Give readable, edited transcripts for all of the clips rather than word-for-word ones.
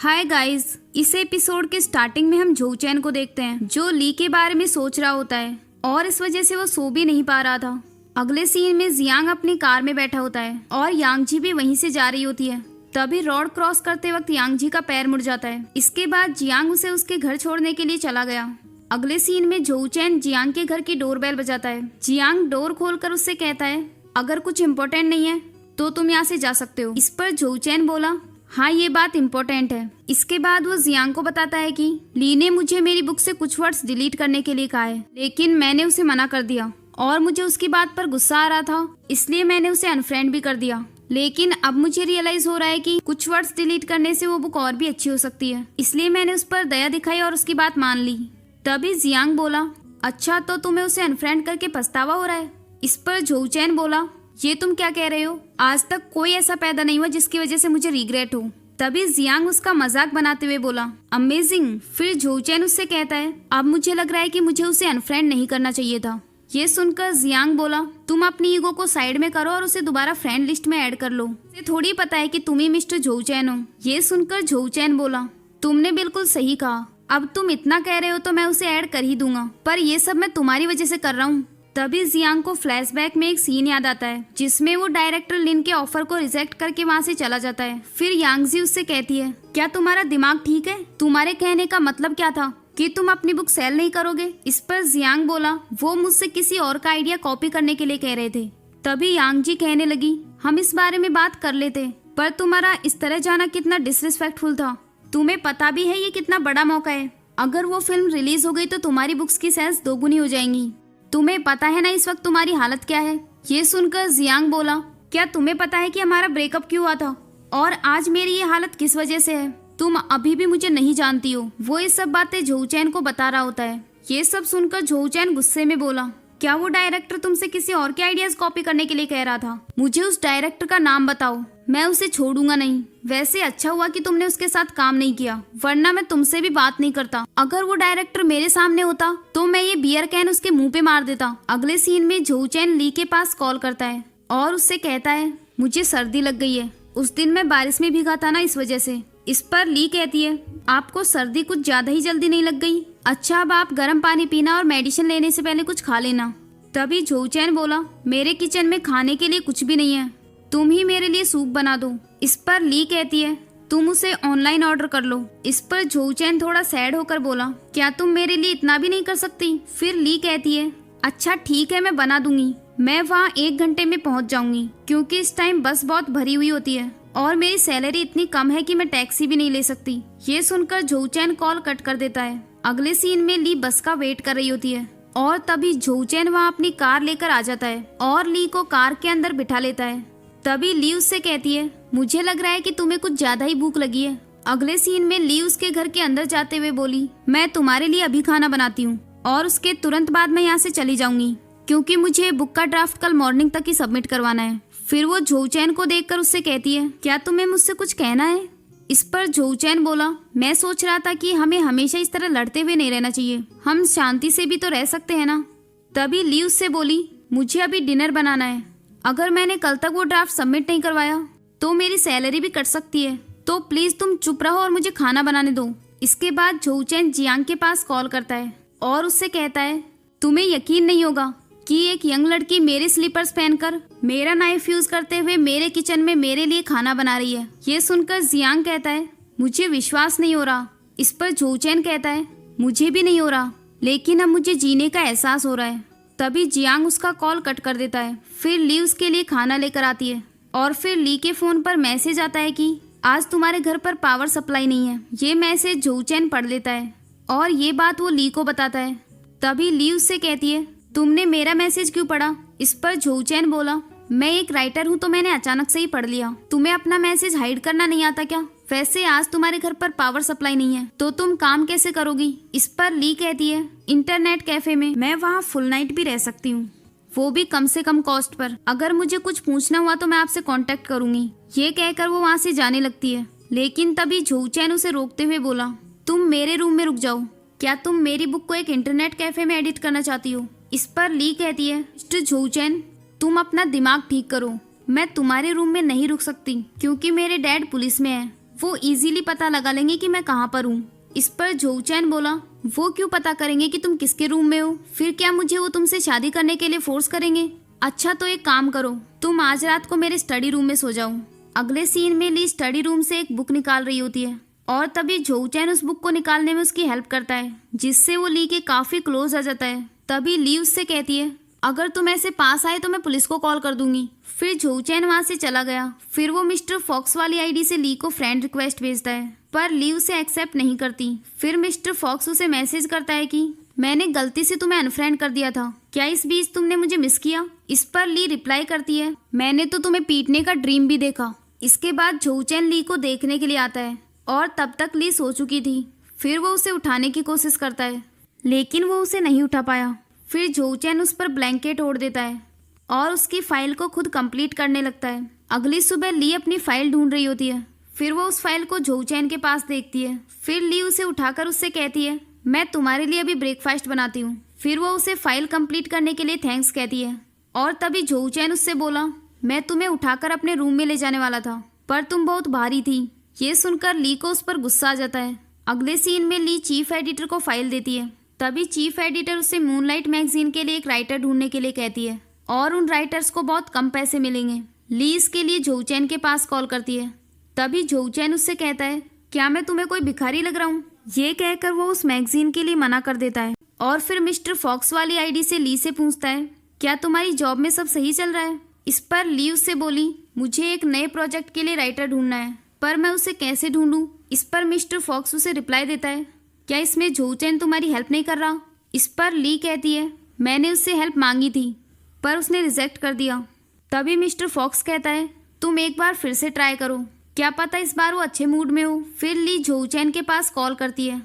Hi guys, इस episode के starting में हम जो चैन को देखते हैं जो ली के बारे में सोच रहा होता है और इस वजह से वो सो भी नहीं पा रहा था। अगले सीन में जियांग अपनी कार में बैठा होता है और यांग जी भी वहीं से जा रही होती है। तभी रोड क्रॉस करते वक्त यांग जी का पैर मुड़ जाता है। इसके बाद जियांग उसे उसके घर छोड़ने के लिए चला गया। अगले सीन में जो चैन जियांग के घर की डोरबेल बजाता है। जियांग डोर खोलकर उससे कहता है, अगर कुछ इम्पोर्टेंट नहीं है तो तुम यहाँ से जा सकते हो। इस पर जो चैन बोला, हाँ ये बात इम्पोर्टेंट है। इसके बाद वो जियांग को बताता है कि ली ने मुझे मेरी बुक से कुछ वर्ड्स डिलीट करने के लिए कहा है, लेकिन मैंने उसे मना कर दिया और मुझे उसकी बात पर गुस्सा आ रहा था, इसलिए मैंने उसे अनफ्रेंड भी कर दिया। लेकिन अब मुझे रियलाइज हो रहा है कि कुछ वर्ड्स डिलीट करने से वो बुक और भी अच्छी हो सकती है, इसलिए मैंने उस पर दया दिखाई और उसकी बात मान ली। तभी जियांग बोला, अच्छा तो तुम्हें उसे अनफ्रेंड करके पछतावा हो रहा है। इस पर जो चैन बोला, ये तुम क्या कह रहे हो? आज तक कोई ऐसा पैदा नहीं हुआ जिसकी वजह से मुझे रिग्रेट हो। तभी जियांग उसका मजाक बनाते हुए बोला, अमेजिंग। फिर जो चैन उससे कहता है, अब मुझे लग रहा है कि मुझे उसे अनफ्रेंड नहीं करना चाहिए था। ये सुनकर जियांग बोला, तुम अपनी ईगो को साइड में करो और उसे दोबारा फ्रेंड लिस्ट में ऐड कर लो। मुझे थोड़ी पता है कि तुम ही मिस्टर जो चैन हो। ये सुनकर जो चैन बोला, तुमने बिल्कुल सही कहा, अब तुम इतना कह रहे हो तो मैं उसे ऐड कर ही दूंगा, पर ये सब मैं तुम्हारी वजह से कर रहा हूँ। तभी जियांग को फ्लैशबैक में एक सीन याद आता है जिसमें वो डायरेक्टर लिन के ऑफर को रिजेक्ट करके वहाँ से चला जाता है। फिर यांगजी उससे कहती है, क्या तुम्हारा दिमाग ठीक है? तुम्हारे कहने का मतलब क्या था कि तुम अपनी बुक सेल नहीं करोगे? इस पर जियांग बोला, वो मुझसे किसी और का आइडिया कॉपी करने के लिए कह रहे थे। तभी यांगजी कहने लगी, हम इस बारे में बात कर लेते, पर तुम्हारा इस तरह जाना कितना डिसरिस्पेक्टफुल था। तुम्हें पता भी है ये कितना बड़ा मौका है। अगर वो फिल्म रिलीज हो गई तो तुम्हारी बुक्स की सेल्स दोगुनी हो जाएंगी। तुम्हें पता है ना इस वक्त तुम्हारी हालत क्या है? ये सुनकर जियांग बोला, क्या तुम्हें पता है कि हमारा ब्रेकअप क्यों हुआ था और आज मेरी ये हालत किस वजह से है? तुम अभी भी मुझे नहीं जानती हो। वो ये सब बातें जो चैन को बता रहा होता है। ये सब सुनकर जो चैन गुस्से में बोला, क्या वो डायरेक्टर तुमसे किसी और के आइडियाज कॉपी करने के लिए कह रहा था? मुझे उस डायरेक्टर का नाम बताओ, मैं उसे छोड़ूंगा नहीं। वैसे अच्छा हुआ कि तुमने उसके साथ काम नहीं किया, वरना मैं तुमसे भी बात नहीं करता। अगर वो डायरेक्टर मेरे सामने होता तो मैं ये बियर कैन उसके मुंह पे मार देता। अगले सीन में जो चैन ली के पास कॉल करता है और उससे कहता है, मुझे सर्दी लग गई है, उस दिन मैं बारिश में भीगा था ना इस वजह से। इस पर ली कहती है, आपको सर्दी कुछ ज्यादा ही जल्दी नहीं लग गई? अच्छा अब आप गर्म पानी पीना और मेडिसिन लेने से पहले कुछ खा लेना। तभी जो चैन बोला, मेरे किचन में खाने के लिए कुछ भी नहीं है, तुम ही मेरे लिए सूप बना दो। इस पर ली कहती है, तुम उसे ऑनलाइन ऑर्डर कर लो। इस पर जो चैन थोड़ा सैड होकर बोला, क्या तुम मेरे लिए इतना भी नहीं कर सकती? फिर ली कहती है, अच्छा ठीक है मैं बना दूंगी, मैं वहाँ 1 घंटे में पहुँच जाऊंगी, क्योंकि इस टाइम बस बहुत भरी हुई होती है और मेरी सैलरी इतनी कम है कि मैं टैक्सी भी नहीं ले सकती। ये सुनकर जो चैन कॉल कट कर देता है। अगले सीन में ली बस का वेट कर रही होती है और तभी जो चैन वहाँ अपनी कार लेकर आ जाता है और ली को कार के अंदर बिठा लेता है। तभी ली उससे कहती है, मुझे लग रहा है कि तुम्हें कुछ ज्यादा ही भूख लगी है। अगले सीन में ली उसके घर के अंदर जाते हुए बोली, मैं तुम्हारे लिए अभी खाना बनाती हूँ और उसके तुरंत बाद मैं यहाँ से चली जाऊंगी, क्योंकि मुझे बुक का ड्राफ्ट कल मॉर्निंग तक ही सबमिट करवाना है। फिर वो जो चैन को देखकर उससे कहती है, क्या तुम्हें मुझसे कुछ कहना है? इस पर जो चैन बोला, मैं सोच रहा था कि हमें हमेशा इस तरह लड़ते हुए नहीं रहना चाहिए, हम शांति से भी तो रह सकते हैं ना। तभी ली उससे बोली, मुझे अभी डिनर बनाना है, अगर मैंने कल तक वो ड्राफ्ट सबमिट नहीं करवाया तो मेरी सैलरी भी कट सकती है, तो प्लीज तुम चुप रहो और मुझे खाना बनाने दो। इसके बाद जो चैन जियांग के पास कॉल करता है और उससे कहता है, तुम्हें यकीन नहीं होगा कि एक यंग लड़की मेरे स्लीपर्स पहनकर मेरा नाइफ यूज करते हुए मेरे किचन में मेरे लिए खाना बना रही है। ये सुनकर जियांग कहता है, मुझे विश्वास नहीं हो रहा। इस पर जो चैन कहता है, मुझे भी नहीं हो रहा, लेकिन अब मुझे जीने का एहसास हो रहा है। तभी जियांग उसका कॉल कट कर देता है। फिर ली उसके लिए खाना लेकर आती है और फिर ली के फोन पर मैसेज आता है कि आज तुम्हारे घर पर पावर सप्लाई नहीं है। ये मैसेज जो चैन पढ़ लेता है और ये बात वो ली को बताता है। तभी ली उससे कहती है, तुमने मेरा मैसेज क्यों पढ़ा? इस पर जो चैन बोला, मैं एक राइटर हूँ तो मैंने अचानक से ही पढ़ लिया। तुम्हें अपना मैसेज हाइड करना नहीं आता क्या? वैसे आज तुम्हारे घर पर पावर सप्लाई नहीं है तो तुम काम कैसे करोगी? इस पर ली कहती है, इंटरनेट कैफे में, मैं वहाँ फुल नाइट भी रह सकती हूँ, वो भी कम से कम कॉस्ट पर। अगर मुझे कुछ पूछना हुआ तो मैं आपसे कांटेक्ट करूंगी। ये कहकर वो वहाँ से जाने लगती है, लेकिन तभी जो चैन उसे रोकते हुए बोला, तुम मेरे रूम में रुक जाओ, क्या तुम मेरी बुक को एक इंटरनेट कैफे में एडिट करना चाहती हो? इस पर ली कहती है, मिस्टर जो चैन तुम अपना दिमाग ठीक करो, मैं तुम्हारे रूम में नहीं रुक सकती क्योंकि मेरे डैड पुलिस में है, वो इजीली पता लगा लेंगे कि मैं कहाँ पर हूँ। इस पर जोचैन बोला, वो क्यों पता करेंगे कि तुम किसके रूम में हो? फिर क्या मुझे वो तुमसे शादी करने के लिए फोर्स करेंगे? अच्छा तो एक काम करो, तुम आज रात को मेरे स्टडी रूम में सो जाओ। अगले सीन में ली स्टडी रूम से एक बुक निकाल रही होती है और तभी जोचैन उस बुक को निकालने में उसकी हेल्प करता है, जिससे वो ली के काफी क्लोज आ जाता है। तभी ली उससे कहती है, अगर तुम ऐसे पास आए तो मैं पुलिस को कॉल कर दूंगी। फिर जोचैन वहां से चला गया। फिर वो मिस्टर फॉक्स वाली आईडी से ली को फ्रेंड रिक्वेस्ट भेजता है, पर ली उसे एक्सेप्ट नहीं करती। फिर मिस्टर फॉक्स उसे मैसेज करता है कि मैंने गलती से तुम्हें अनफ्रेंड कर दिया था, क्या इस बीच तुमने मुझे मिस किया? इस पर ली रिप्लाई करती है, मैंने तो तुम्हें पीटने का ड्रीम भी देखा। इसके बाद जोचैन ली को देखने के लिए आता है और तब तक ली सो चुकी थी। फिर वो उसे उठाने की कोशिश करता है, लेकिन वो उसे नहीं उठा पाया। फिर जोचैन उस पर ब्लैंकेट ओढ़ देता है और उसकी फाइल को खुद कंप्लीट करने लगता है। अगली सुबह ली अपनी फाइल ढूंढ रही होती है। फिर वो उस फाइल को जोचैन के पास देखती है। फिर ली उसे उठाकर उससे कहती है, मैं तुम्हारे लिए अभी ब्रेकफास्ट बनाती हूँ। फिर वो उसे फाइल कंप्लीट करने के लिए थैंक्स कहती है और तभी जोचैन उससे बोला, मैं तुम्हें उठाकर अपने रूम में ले जाने वाला था, पर तुम बहुत भारी थी। ये सुनकर ली को उस पर गुस्सा आ जाता है। अगले सीन में ली चीफ एडिटर को फाइल देती है। तभी चीफ एडिटर उससे मूनलाइट मैगजीन के लिए एक राइटर ढूंढने के लिए कहती है और उन राइटर्स को बहुत कम पैसे मिलेंगे। ली इसके लिए जोचैन के पास कॉल करती है। तभी जोचैन उससे कहता है, क्या मैं तुम्हें कोई भिखारी लग रहा हूँ? ये कहकर वो उस मैगजीन के लिए मना कर देता है और फिर मिस्टर फॉक्स वाली आईडी से ली से पूछता है, क्या तुम्हारी जॉब में सब सही चल रहा है? इस पर ली उससे बोली, मुझे एक नए प्रोजेक्ट के लिए राइटर ढूंढना है, पर मैं उसे कैसे ढूंढूं? इस पर मिस्टर फॉक्स उसे रिप्लाई देता है, क्या इसमें जोचैन तुम्हारी हेल्प नहीं कर रहा? इस पर ली कहती है, मैंने उससे हेल्प मांगी थी पर उसने रिजेक्ट कर दिया। तभी मिस्टर फॉक्स कहता है, तुम एक बार फिर से ट्राई करो, क्या पता इस बार वो अच्छे मूड में हो। फिर ली जोचैन के पास कॉल करती है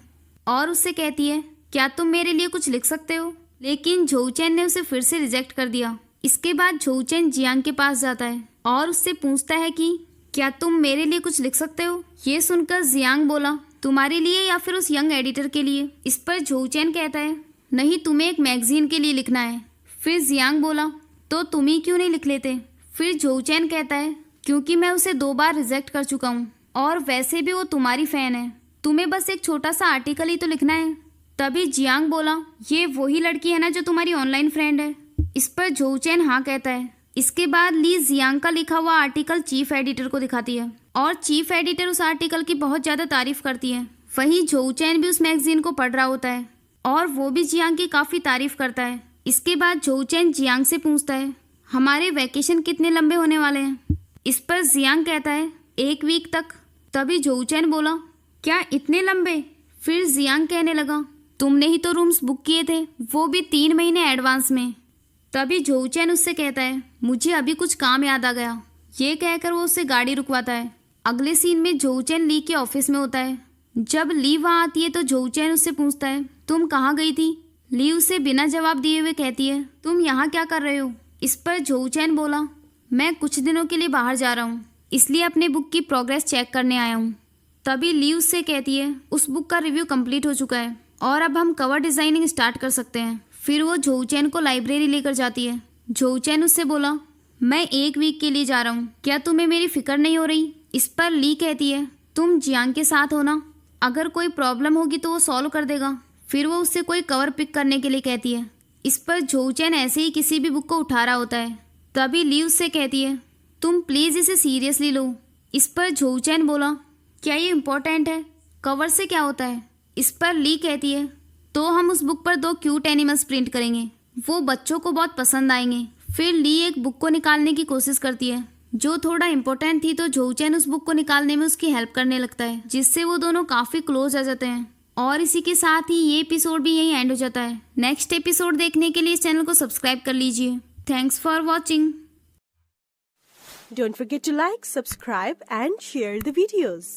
और उससे कहती है, क्या तुम मेरे लिए कुछ लिख सकते हो? लेकिन जोचैन ने उसे फिर से रिजेक्ट कर दिया। इसके बाद जोचैन जियांग के पास जाता है और उससे पूछता है कि क्या तुम मेरे लिए कुछ लिख सकते हो? ये सुनकर जियांग बोला, तुम्हारे लिए या फिर उस यंग एडिटर के लिए? इस पर जोचैन कहता है, नहीं, तुम्हें एक मैगजीन के लिए लिखना है। फिर जियांग बोला, तो तुम ही क्यों नहीं लिख लेते? फिर जोचैन कहता है, क्योंकि मैं उसे 2 बार रिजेक्ट कर चुका हूँ और वैसे भी वो तुम्हारी फैन है, तुम्हें बस एक छोटा सा आर्टिकल ही तो लिखना है। तभी जियांग बोला, ये वही लड़की है ना जो तुम्हारी ऑनलाइन फ्रेंड है? इस पर जोचैन हाँ कहता है। इसके बाद ली जियांग का लिखा हुआ आर्टिकल चीफ एडिटर को दिखाती है और चीफ एडिटर उस आर्टिकल की बहुत ज़्यादा तारीफ करती है। वहीं जोचैन भी उस मैगजीन को पढ़ रहा होता है और वो भी जियांग की काफ़ी तारीफ करता है। इसके बाद जोचैन जियांग से पूछता है, हमारे वैकेशन कितने लंबे होने वाले हैं? इस पर जियांग कहता है, 1 वीक तक। तभी जोचैन बोला, क्या इतने लंबे? फिर जियांग कहने लगा, तुमने ही तो रूम्स बुक किए थे, वो भी 3 महीने एडवांस में। तभी जोचैन उससे कहता है, मुझे अभी कुछ काम याद आ गया। ये कहकर वो उससे गाड़ी रुकवाता है। अगले सीन में जोचैन ली के ऑफिस में होता है। जब ली वहाँ आती है तो जोचैन उससे पूछता है, तुम कहाँ गई थी? ली उसे बिना जवाब दिए हुए कहती है, तुम यहाँ क्या कर रहे हो? इस पर जोचैन बोला, मैं कुछ दिनों के लिए बाहर जा रहा हूँ, इसलिए अपने बुक की प्रोग्रेस चेक करने आया हूँ। तभी ली उससे कहती है, उस बुक का रिव्यू कंप्लीट हो चुका है और अब हम कवर डिज़ाइनिंग स्टार्ट कर सकते हैं। फिर वो जोचैन को लाइब्रेरी लेकर जाती है। जोचैन उससे बोला, मैं 1 वीक के लिए जा रहा हूँ, क्या तुम्हें मेरी फिक्र नहीं हो रही? इस पर ली कहती है, तुम जियांग के साथ हो ना, अगर कोई प्रॉब्लम होगी तो वो सॉल्व कर देगा। फिर वो उससे कोई कवर पिक करने के लिए कहती है। इस पर जोचैन ऐसे ही किसी भी बुक को उठा रहा होता है। तभी ली उससे कहती है, तुम प्लीज़ इसे सीरियसली लो। इस पर जोचैन बोला, क्या ये इम्पोर्टेंट है? कवर से क्या होता है? इस पर ली कहती है, तो हम उस बुक पर 2 क्यूट एनिमल्स प्रिंट करेंगे, वो बच्चों को बहुत पसंद आएंगे। फिर ली एक बुक को निकालने की कोशिश करती है जो थोड़ा इम्पोर्टेंट थी, तो जोचैन उस बुक को निकालने में उसकी हेल्प करने लगता है, जिससे वो दोनों काफ़ी क्लोज आ जाते हैं। और इसी के साथ ही ये एपिसोड भी यहीं एंड हो जाता है। नेक्स्ट एपिसोड देखने के लिए इस चैनल को सब्सक्राइब कर लीजिए। Thanks for watching. Don't forget to like, subscribe and share the videos.